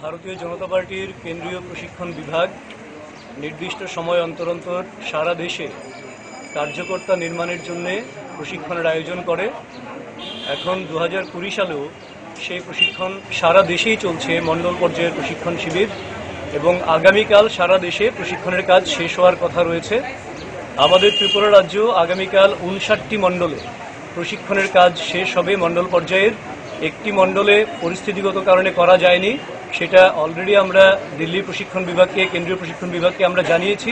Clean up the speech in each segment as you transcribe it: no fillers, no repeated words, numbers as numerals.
ভারতীয় জনতা পার্টির কেন্দ্রীয় প্রশিক্ষণ বিভাগ নির্দিষ্ট সময় অন্তর অন্তর সারা দেশে কার্যকর্তা নির্মাণের জন্য প্রশিক্ষণের আয়োজন করে। এখন 2020 সালেও সেই প্রশিক্ষণ সারা দেশেই চলছে, মণ্ডল পর্যায়ের প্রশিক্ষণ শিবির, এবং আগামীকাল সারা দেশে প্রশিক্ষণের কাজ শেষ হওয়ার কথা রয়েছে। আমাদের ত্রিপুরা রাজ্য আগামীকাল 59টি মণ্ডলে প্রশিক্ষণের কাজ শেষ হবে। মণ্ডল পর্যায়ের একটি মণ্ডলে পরিস্থিতিগত কারণে করা যায়নি, সেটা অলরেডি আমরা দিল্লি প্রশিক্ষণ বিভাগকে, কেন্দ্রীয় প্রশিক্ষণ বিভাগকে আমরা জানিয়েছি।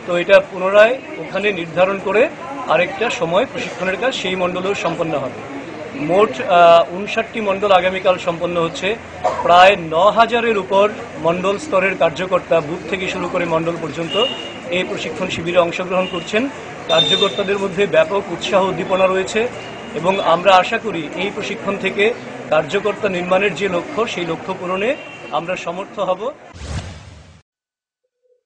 তো এটা পুনরায় ওখানে নির্ধারণ করে আরেকটা সময় প্রশিক্ষণের কাজ সেই মণ্ডলেও সম্পন্ন হবে। মোট 59টি মণ্ডল আগামীকাল সম্পন্ন হচ্ছে। প্রায় 9000-এর উপর মণ্ডল স্তরের কার্যকর্তা, বুথ থেকে শুরু করে মণ্ডল পর্যন্ত এই প্রশিক্ষণ শিবিরে অংশগ্রহণ করছেন। কার্যকর্তাদের মধ্যে ব্যাপক উৎসাহ উদ্দীপনা রয়েছে এবং আমরা আশা করি এই প্রশিক্ষণ থেকে কার্যকর্তা নির্মাণের যে লক্ষ্য, সেই লক্ষ্য পূরণে আমরা সমর্থ হব।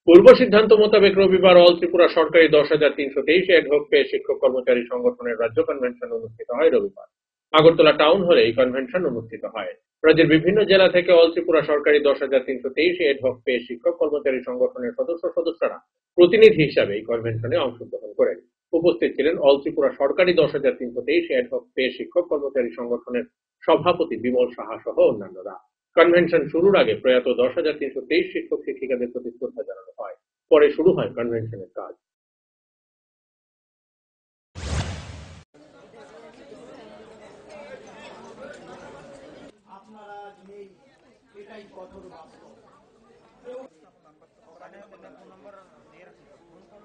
পূর্ব সিদ্ধান্ত মোতাবেক রবিবার অল ত্রিপুরা সরকারি 10,323 অ্যাডহক পে শিক্ষক কর্মচারী সংগঠনের রাজ্য কনভেনশন অনুষ্ঠিত হয় রবিবার। আগরতলা টাউন হলে এই কনভেনশন অনুষ্ঠিত হয়। রাজ্যের বিভিন্ন জেলা থেকে অল ত্রিপুরা সরকারি 10,323 অ্যাডহক পে শিক্ষক কর্মচারী সংগঠনের সদস্যরা প্রতিনিধি হিসাবে এই কনভেনশনে অংশগ্রহণ করেন। উপস্থিত ছিলেন অল ত্রিপুরা সরকারি 10,323 অ্যাডহক পে শিক্ষক কর্মচারী সংগঠনের সভাপতি বিমল সাহা সহ অন্যান্যরা। কনভেনশন শুরুর আগে প্রয়াত 10,323 শিক্ষক শিক্ষিকাদের প্রতি শ্রদ্ধা জানানো হয়। পরে শুরু হয় কনভেনশনের কাজ।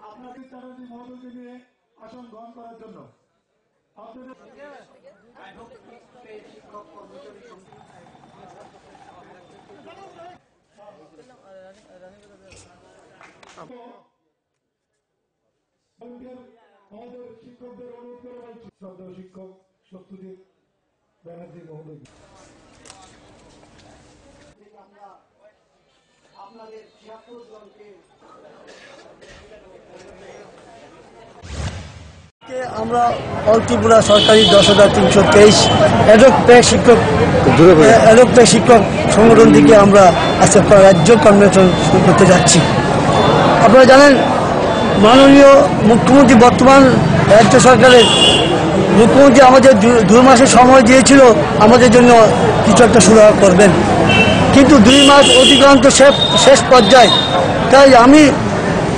আপনাদের তারাজি মহোদয়কে নিয়ে আসন গ্রহণ করার জন্য শিক্ষকদের অনুরোধ করে বলছি, শ্রদ্ধেয় শিক্ষক সত্যজিৎ ব্যানার্জি মহোদয়, আপনাদের 76 জনকে আমরা অল ত্রিপুরা সরকারি 10,323 অ্যাডহক পে শিক্ষক সংগঠন থেকে আমরা আজকে রাজ্য কনভেনশন শুরু করতে যাচ্ছি। আপনারা জানেন, মাননীয় মুখ্যমন্ত্রী, বর্তমান রাজ্য সরকারের মুখ্যমন্ত্রী আমাদের 2 মাসের সময় দিয়েছিল আমাদের জন্য কিছু একটা শুরু করবেন, কিন্তু 2 মাস অতিক্রান্ত শেষ পর্যায়ে। তাই আমি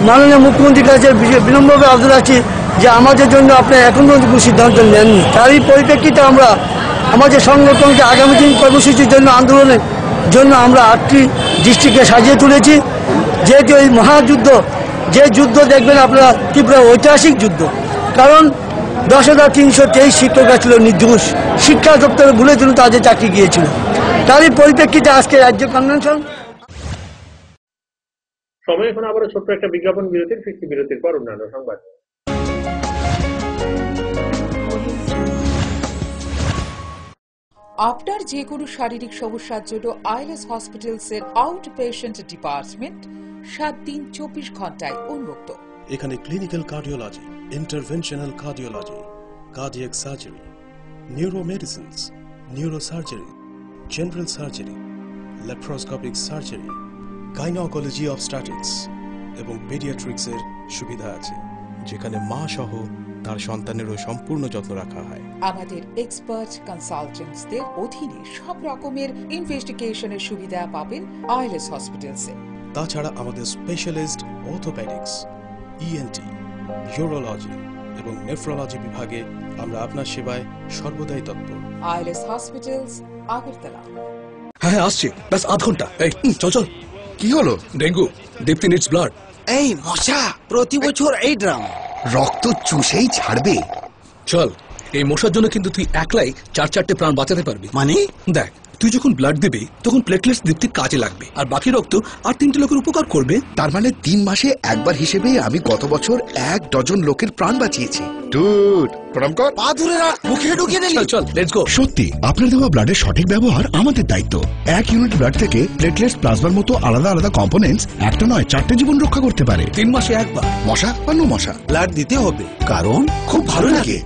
মাননীয় মুখ্যমন্ত্রীর কাছে বিনম্রভাবে আবেদন রাখছি যে আমাদের জন্য আপনি এখনো কোনো সিদ্ধান্ত নেননি। তারই পরিপ্রেক্ষিতে আমরা আমাদের সংগঠনকে আগামী দিন কর্মসূচির জন্য, আন্দোলনের জন্য আমরা 8টি ডিস্ট্রিক্টে সাজিয়ে তুলেছি। যেহেতু এই মহাযুদ্ধ, যে যুদ্ধ দেখবেন আপনারা, ত্রিপুরা ঐতিহাসিক যুদ্ধ, কারণ 10,323 শিক্ষকরা ছিল নির্দোষ, শিক্ষা দপ্তরে ভুলের জন্য তাদের চাকরি গিয়েছিল। তারই পরিপ্রেক্ষিতে আজকে রাজ্য কনভেনশন। সময় এখন আবারও ছোট্ট একটা বিজ্ঞাপন বিরতির, ফিরতি বিরতির পর অন্যান্য সংবাদ। আপনার যে কোনো শারীরিক সমস্যার জন্য আইএলএস হসপিটালস এর আউট পেশেন্ট ডিপার্টমেন্ট 7 দিন 24 ঘন্টায় উন্মুক্ত। এখানে clinical cardiology, interventional cardiology, cardiac surgery, neuromedicines, neurosurgery, general surgery, laparoscopic surgery, gynaecology obstetrics এবং পেডিয়াট্রিক্সের সুবিধা আছে, যেখানে মা সহ তার সন্তানেরও সম্পূর্ণ যত্ন রাখা হয়। আমাদের এক্সপার্ট কনসালটেন্টসদের অধীনে সব রকমের ইনভেস্টিগেশনের সুবিধা পাবেন আইএলএস হসপিটালসে। তাছাড়া আমাদের স্পেশালিস্ট অর্থোপেডিক্স, ইএনটি, ইউরোলজি এবং নেফ্রোলজি বিভাগে আমরা আপনার সেবায় সর্বদাই তৎপর। ILS hospitals, Agartala. হ্যাঁ আসছে, ব্যাস আধ ঘন্টা। এই চল। কি হলো? ডেঙ্গু, দীপ্তি নিডস ব্লাড। এই মশা প্রতি বছর এই ড্রাম, রক্ত চুষেই ছাড়বে। চল, এই মশার জন্য কিন্তু তুই একলাই 4-4টে প্রাণ বাঁচাতে পারবি। মানে দেখ, তুই যখন ব্লাড দিবি তখন প্লেটলেটস দীপ্তির কাজে লাগবে, আর বাকি রক্ত আর 3টে লোকের উপকার করবে। তার মানে 3 মাসে একবার হিসেবে আমি গত বছর 1 ডজন লোকের প্রাণ বাঁচিয়েছি। ডুড, প্রণাম কর। পা ধরে মুখে ঢুকিয়ে দিলি। চল লেটস গো। সত্যি, আপনার দেওয়া ব্লাডের সঠিক ব্যবহার আমাদের দায়িত্ব। 1 ইউনিট ব্লাড থেকে প্লেটলেটস, প্লাজমার মতো আলাদা আলাদা কম্পোনেন্টস একটা নয় 4টে জীবন রক্ষা করতে পারে। 3 মাসে একবার। মশা বা নো মশা, ব্লাড দিতে হবে, কারণ খুব ভালো লাগে।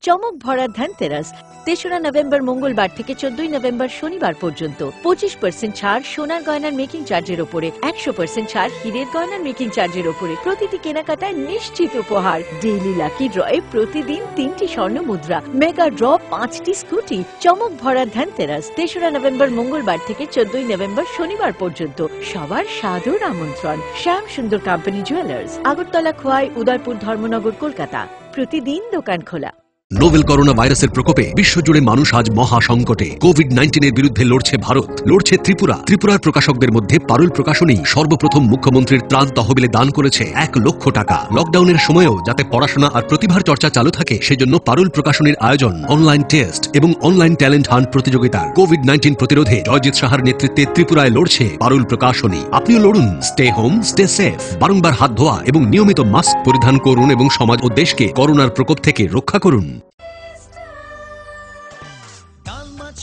চমক ভরা ধনতেরাস ৩রা নভেম্বর মঙ্গলবার থেকে ১৪ই নভেম্বর শনিবার পর্যন্ত ২৫% ছাড় সোনার গয়নার মেকিং চার্জের ওপরে, ১০০% ছাড় হীরের গয়নার মেকিং চার্জের ওপরে। প্রতিটি কেনাকাটায় নিশ্চিত উপহার। ডেইলি লাকি ড্রয়ে প্রতিদিন ৩টি স্বর্ণ মুদ্রা, মেগা ড্র 5টি স্কুটি। চমক ভরা ধনতেরাস ৩রা নভেম্বর মঙ্গলবার থেকে ১৪ই নভেম্বর শনিবার পর্যন্ত। সবার সাদর আমন্ত্রণ। শ্যাম সুন্দর কোম্পানি জুয়েলার্স, আগরতলা, খোয়াই, উদয়পুর, ধর্মনগর, কলকাতা। প্রতিদিন দোকান খোলা। নোভেল করোনা ভাইরাসের প্রকোপে বিশ্বজুড়ে মানুষ আজ মহা সংকটে। কোভিড-19 বিরুদ্ধে লড়ছে ভারত, লড়ছে ত্রিপুরা। ত্রিপুরার প্রকাশকদের মধ্যে পারুল প্রকাশনী সর্বপ্রথম মুখ্যমন্ত্রীর ত্রাণ তহবিলে দান করেছে ১ লক্ষ টাকা। লকডাউনের সময়ও যাতে পড়াশোনা আর প্রতিভার চর্চা চালু থাকে সেজন্য পারুল প্রকাশনীর আয়োজন অনলাইন টেস্ট এবং অনলাইন ট্যালেন্ট হান্ট প্রতিযোগিতা। কোভিড-19 প্রতিরোধে জয়জিৎ সাহার নেতৃত্বে ত্রিপুরায় লড়ছে পারুল প্রকাশনী। আপনিও লড়ুন। Stay home, stay safe. বারংবার হাত ধোয়া এবং নিয়মিত মাস্ক পরিধান করুন এবং সমাজ ও দেশকে করোনার প্রকোপ থেকে রক্ষা করুন।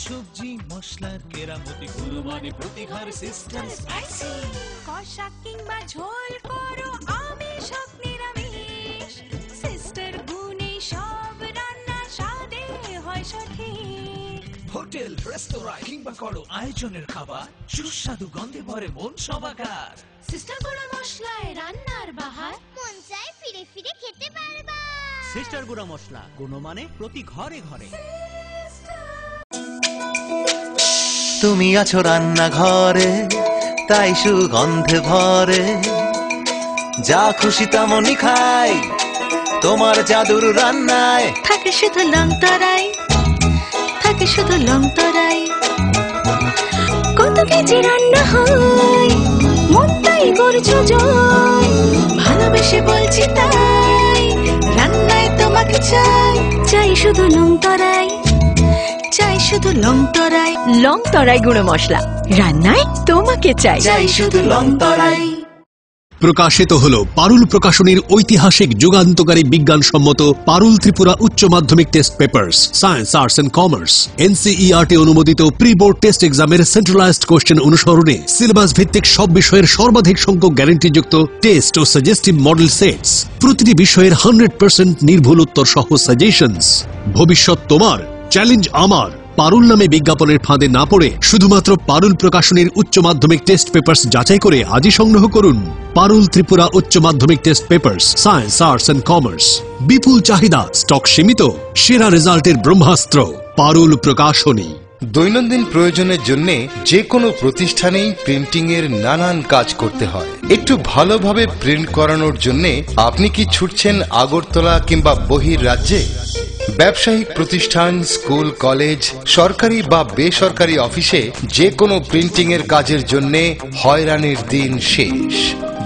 সবজি মশলার কেরামতি গুণমানে প্রতিঘর সিস্টেম স্পাইসি কষা কিংবা ঝোল করো আমিষ হোক নিরামিষ সিস্টার গুণে সব রান্না স্বাদে হয় সঠিক। হোটেল রেস্তোরাঁ কিংবা করো আয়োজনের খাবার সুস্বাদু গন্ধে ভরে মন সবাকার। সিস্টার গুঁড়া মশলায় রান্নার বাহার মন চায় ফিরে ফিরে খেতে পারবা। সিস্টার গুঁড়া মশলা গুণমানে প্রতি ঘরে ঘরে। তুমি আছো রান্নাঘরে তাই সুগন্ধে ভরে, যা খুশি তেমনই খাই তোমার জাদুর রান্নায়। থাকে শুধু লং তরাই, থাকে শুধু লং তরাই। কত কেজি রান্না হয় মনটাই করছো জয়, ভালোবেসে বলছি তাই রান্নায় তোমাকে চাই। চাই শুধু লং তরাই, চাই শুধু লং তরাই। লং তরাই গুঁড়ো মশলা, রান্নায় তোমাকে চাই। চাই শুধু লং তরাই। প্রকাশিত হল পারুল প্রকাশনীর ঐতিহাসিক যুগান্তকারী বিজ্ঞানসম্মত পারুল ত্রিপুরা উচ্চ মাধ্যমিক test papers, science, arts and commerce, NCERT অনুমোদিত প্রি বোর্ড টেস্ট এক্সামের সেন্ট্রালাইজড কোশ্চেন অনুসরণে সিলেবাস ভিত্তিক সব বিষয়ের সর্বাধিক সংখ্যক গ্যারান্টিযুক্ত টেস্ট ও সাজেস্টিভ মডেল সেটস, প্রতিটি বিষয়ের 100% নির্ভুল উত্তর সহ সাজেশনস। ভবিষ্যৎ তোমার, চ্যালেঞ্জ আমার। পারুল নামে বিজ্ঞাপনের ফাঁদে না পড়ে শুধুমাত্র পারুল প্রকাশনীর উচ্চ মাধ্যমিক টেস্ট পেপার্স যাচাই করে আজই সংগ্রহ করুন। পারুল ত্রিপুরা উচ্চ মাধ্যমিক test papers, science, arts and commerce. বিপুল চাহিদা, স্টক সীমিত, সেরা রেজাল্টের ব্রহ্মাস্ত্র পারুল প্রকাশনী। দৈনন্দিন প্রয়োজনের জন্য যে কোনো প্রতিষ্ঠানেই প্রিন্টিং এর নানান কাজ করতে হয়। একটু ভালোভাবে প্রিন্ট করানোর জন্য আপনি কি ছুটছেন আগরতলা কিংবা বহির রাজ্যে? ব্যবসায়িক প্রতিষ্ঠান, স্কুল, কলেজ, সরকারি বা বেসরকারি অফিসে যে কোনো প্রিন্টিং এর কাজের জন্য হয়রানির দিন শেষ।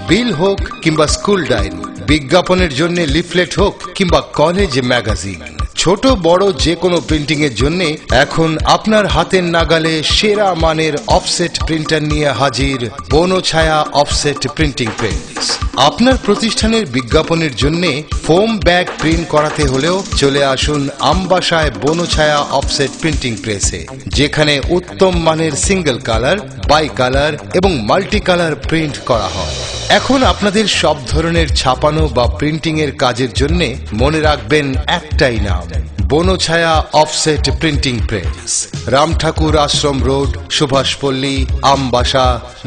বিল হোক কিংবা স্কুল ডায়েরি, বিজ্ঞাপনের জন্য লিফলেট হোক কিংবা কলেজ ম্যাগাজিন, ছোট বড় যে কোনো প্রিন্টিং এর জন্য এখন আপনার হাতের নাগালে সেরা মানের অফসেট প্রিন্টার নিয়ে হাজির বনছায়া অফসেট প্রিন্টিং প্রেস। আপনার প্রতিষ্ঠানের বিজ্ঞাপনের জন্য ফোম ব্যাগ প্রিন্ট করাতে হলেও চলে আসুন আমবাসায় বনছায়া অফসেট প্রিন্টিং প্রেসে, যেখানে উত্তম মানের সিঙ্গেল কালার, বাই কালার এবং মাল্টি কালার প্রিন্ট করা হয়। এখন আপনাদের সব ধরনের ছাপানো বা প্রিন্টিং এর কাজের জন্য মনে রাখবেন একটাই নাম, Bonchhaya offset printing press, Ramthakur Ashram road, Subhashpalli, Ambassa,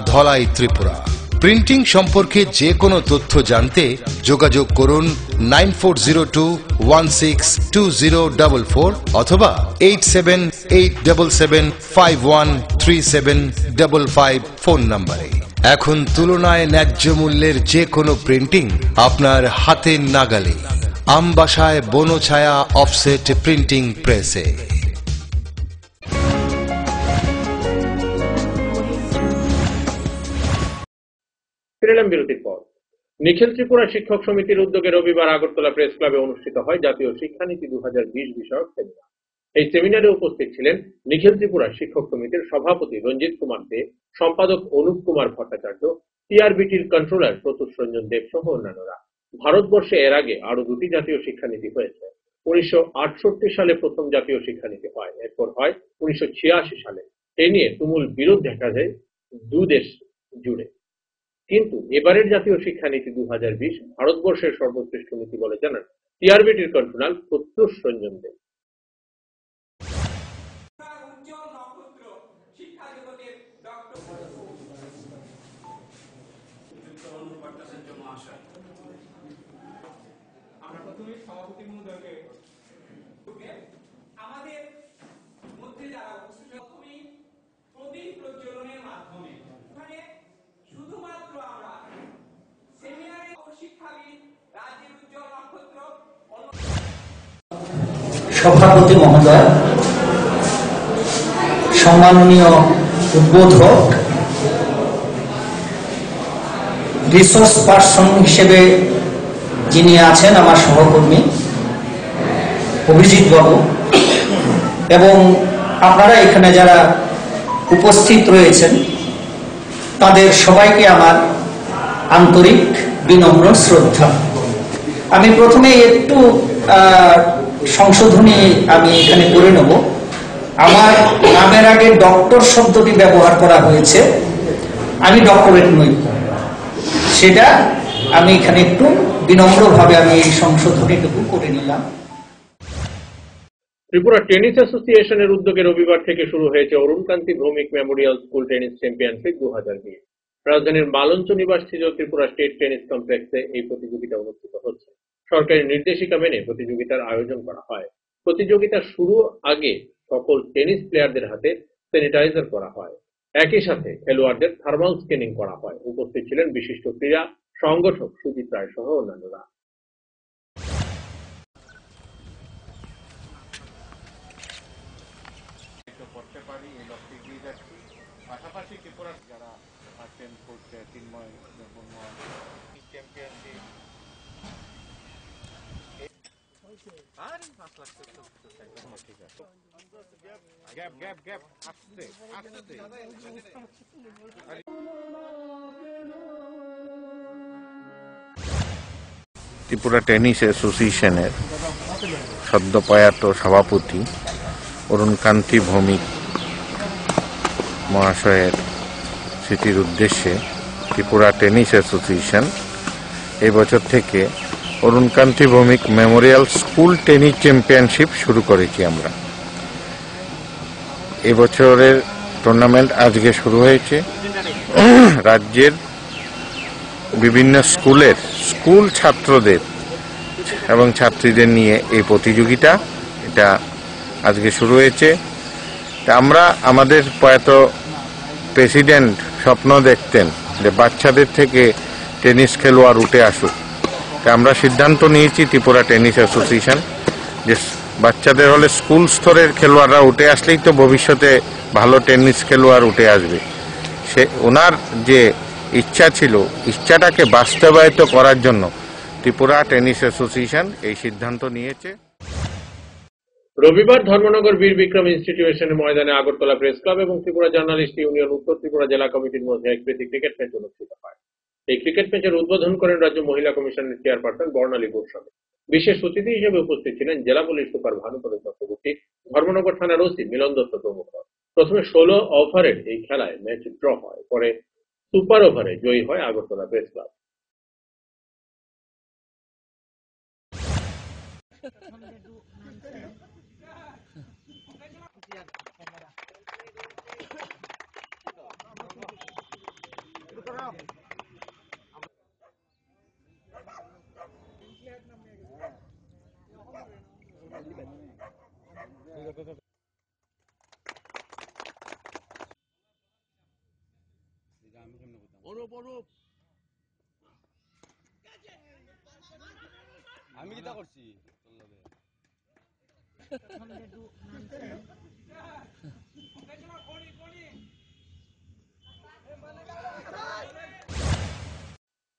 Dhalai, Tripura. Printing সম্পর্কে যে কোনো তথ্য জানতে যোগাযোগ করুন 9402162044 অথবা 8787751375 ফোন নম্বরে। এখন তুলনায় ন্যায্য মূল্যের যে কোনো প্রিন্টিং আপনার হাতের নাগালে, আমবাসায় বনছায়া অফসেট প্রিন্টিং প্রেসে। ফিরলাম বিরতির পর। নিখিল ত্রিপুরা শিক্ষক সমিতির উদ্যোগে রবিবার আগরতলা প্রেস ক্লাবে অনুষ্ঠিত হয় জাতীয় শিক্ষানীতি 2020 বিষয়ক সেমিনার। এই সেমিনারে উপস্থিত ছিলেন নিখিল ত্রিপুরা শিক্ষক সমিতির সভাপতি রঞ্জিত কুমার দে, সম্পাদক অনুপ কুমার ভট্টাচার্য, টিআরবিটির কন্ট্রোলার প্রত্যুষ রঞ্জন দেব সহ অন্যান্যরা। ভারতবর্ষে এর আগে আরো দুটি জাতীয় শিক্ষানীতি হয়েছে। 1968 সালে প্রথম জাতীয় শিক্ষানীতি হয়, এরপর হয় 1986 সালে। এ নিয়ে তুমুল বিরোধ দেখা যায় দুদেশ জুড়ে। কিন্তু এবারের জাতীয় শিক্ষানীতি 2020 ভারতবর্ষের সর্বশ্রেষ্ঠ নীতি বলে জানান টিআরবিটির কনভেনার প্রত্যুষ রঞ্জন দেব। আমরা প্রথমে সভাপতি মহোদয়কে আমাদের মধ্যে যারা উপস্থিত প্রথমেই প্রদীপ প্রজ্বলনের মাধ্যমে এখানে শুধুমাত্র আমরা সেমিনারে শিক্ষাবিদ রাজ্যের উজ্জ্বল নক্ষত্র সভাপতি মহোদয়, সম্মাননীয় উদ্বোধক, রিসোর্স পার্সন হিসেবে যিনি আছেন আমার সহকর্মী অভিজিৎ বাবু, এবং আপনারা এখানে যারা উপস্থিত রয়েছেন তাদের সবাইকে আমার আন্তরিক বিনম্র শ্রদ্ধা। আমি প্রথমে একটু সংশোধনী আমি এখানে করে নেব। আমার নামের আগে ডক্টর শব্দটি ব্যবহার করা হয়েছে, আমি ডক্টরেট নই, সেটা আমি এখানে একটু বিনম্রভাবে আমি এই সংশোধনীটুকু করে নিলাম। ত্রিপুরা টেনিস অ্যাসোসিয়েশনের উদ্যোগে রবিবার থেকে শুরু হয়েছে Arunkanti Bhowmik Memorial school tennis championship 2020। রাজধানীর মালঞ্চ নিবাসস্থিত ত্রিপুরা স্টেট টেনিস কমপ্লেক্সে এই প্রতিযোগিতা অনুষ্ঠিত হচ্ছে। সরকারি নির্দেশিকা মেনে প্রতিযোগিতার আয়োজন করা হয়। প্রতিযোগিতা শুরু আগে সকল টেনিস প্লেয়ারদের হাতে স্যানিটাইজার করা হয়। একই সাথে খেলোয়াড়দের থার্মাল স্ক্যানিং করা হয়। উপস্থিত ছিলেন বিশিষ্ট ক্রীড়া সংগঠক সুজিত রায় সহ অন্যান্যরা। পাশাপাশি ত্রিপুরার যারা আছেন কোচ চিন্ময় চ্যাম্পিয়নশিপ ত্রিপুরা টেনিস অ্যাসোসিয়েশনের সদ্যপ্রয়াত সভাপতি অরুণকান্তি ভৌমিক মহাশয়ের স্মৃতির উদ্দেশ্যে ত্রিপুরা টেনিস অ্যাসোসিয়েশন এই বছর থেকে Arunkanti Bhowmik Memorial school tennis championship শুরু করেছি আমরা। এবছরের টুর্নামেন্ট আজকে শুরু হয়েছে। রাজ্যের বিভিন্ন স্কুলের স্কুল ছাত্রদের এবং ছাত্রীদের নিয়ে এই প্রতিযোগিতা, এটা আজকে শুরু হয়েছে। আমরা আমাদের প্রয়াত প্রেসিডেন্ট স্বপ্ন দেখতেন যে বাচ্চাদের থেকে টেনিস খেলোয়াড় উঠে আসুক। আমরা সিদ্ধান্ত নিয়েছি ত্রিপুরা টেনিস অ্যাসোসিয়েশন যে বাচ্চাদের হলে স্কুল স্তরের খেলোয়াড়রা উঠে আসলেই তো ভবিষ্যতে ভালো টেনিস খেলোয়াড় উঠে আসবে। সে ওনার যে ইচ্ছা ছিল, ইচ্ছাটাকে বাস্তবায়িত করার জন্য ত্রিপুরা টেনিস অ্যাসোসিয়েশন এই সিদ্ধান্ত নিয়েছে। রবিবার ধর্মনগর বীর বিক্রম ইনস্টিটিউশনের ময়দানে আগরতলা প্রেস ক্লাব এবং ত্রিপুরা জার্নালিস্ট ইউনিয়ন উত্তর ত্রিপুরা জেলা কমিটির মধ্যে এক প্রীতি ক্রিকেট ম্যাচ অনুষ্ঠিত হয়। এই ক্রিকেট ম্যাচের উদ্বোধন করেন রাজ্য মহিলা কমিশনের চেয়ারপারসন বর্ণালী গোস্বামী। বিশেষ অতিথি হিসেবে উপস্থিত ছিলেন জেলা পুলিশ সুপার ভানুপদ চক্রবর্তী, ধর্মনগর থানার ওসি মিলন দত্ত প্রমুখ। প্রথমে 16 ওভারের এই খেলায় ম্যাচ ড্র হয়, পরে সুপার ওভারে জয়ী হয় আগরতলা প্রেস ক্লাব। আমি কিটা করছি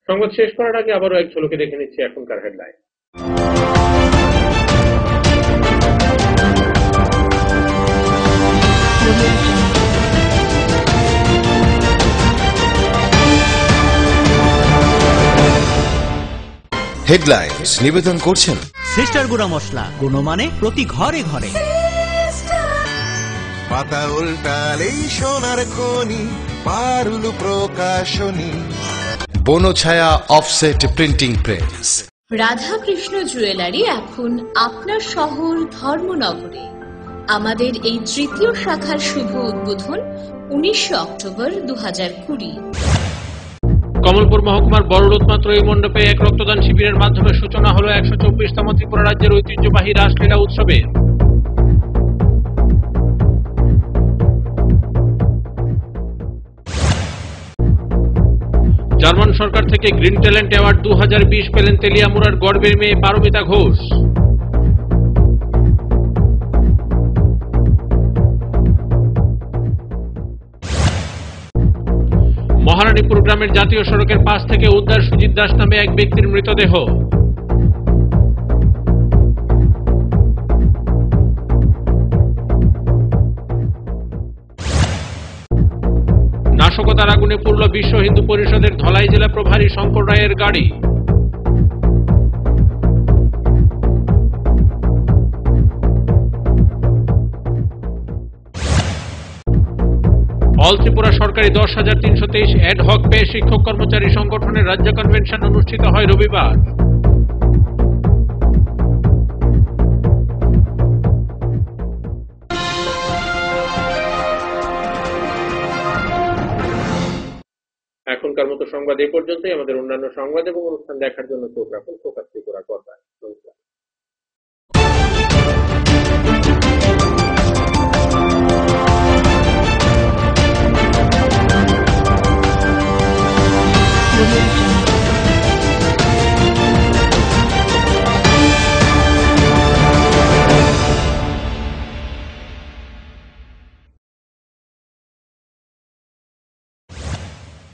সংবাদ শেষ করার আগে আবারও এক ঝলকে দেখে নিচ্ছি এখনকার হেডলাইন। হেডলাইন্স নিবেদন করছেন সিস্টার গুঁড়া মশলা, গুণমানে প্রতি ঘরে ঘরে। পাতা উল্টালেই সোনার খনি, Parul Prakashani. Bonchhaya offset printing press. Radhakrishna jewellery এখন আপনার শহর ধর্মনগরে। আমাদের এই তৃতীয় শাখার শুভ উদ্বোধন 19 অক্টোবর 2020। কমলপুর মহকুমার বড়রুতমা ত্রয়ী মণ্ডপে এক রক্তদান শিবিরের মাধ্যমে সূচনা হলো 124তম ত্রিপুরা রাজ্যের ঐতিহ্যবাহী রাসলীলা উৎসবের। জার্মান সরকার থেকে গ্রিন ট্যালেন্ট অ্যাওয়ার্ড 2020 পেলেন তেলিয়ামুড়ার গর্বের মেয়ে পারমিতা ঘোষ। মহারানীপুর গ্রামের জাতীয় সড়কের পাশ থেকে উদ্ধার সুজিত দাস নামে এক ব্যক্তির মৃতদেহ। নাশকতার আগুনে পুড়ল বিশ্ব হিন্দু পরিষদের ধলাই জেলা প্রভারী শঙ্কর রায়ের গাড়ি। অল ত্রিপুরা সরকারি 10,323 অ্যাডহক পে শিক্ষক কর্মচারী সংগঠনের রাজ্য কনভেনশন অনুষ্ঠিত হয় রবিবার। এখনকার মতো সংবাদ এই পর্যন্তই। আমাদের অন্যান্য সংবাদ এবং অনুষ্ঠান দেখার জন্য চোখ রাখুন ফোকাস ত্রিপুরা পর্দায়। নমস্কার।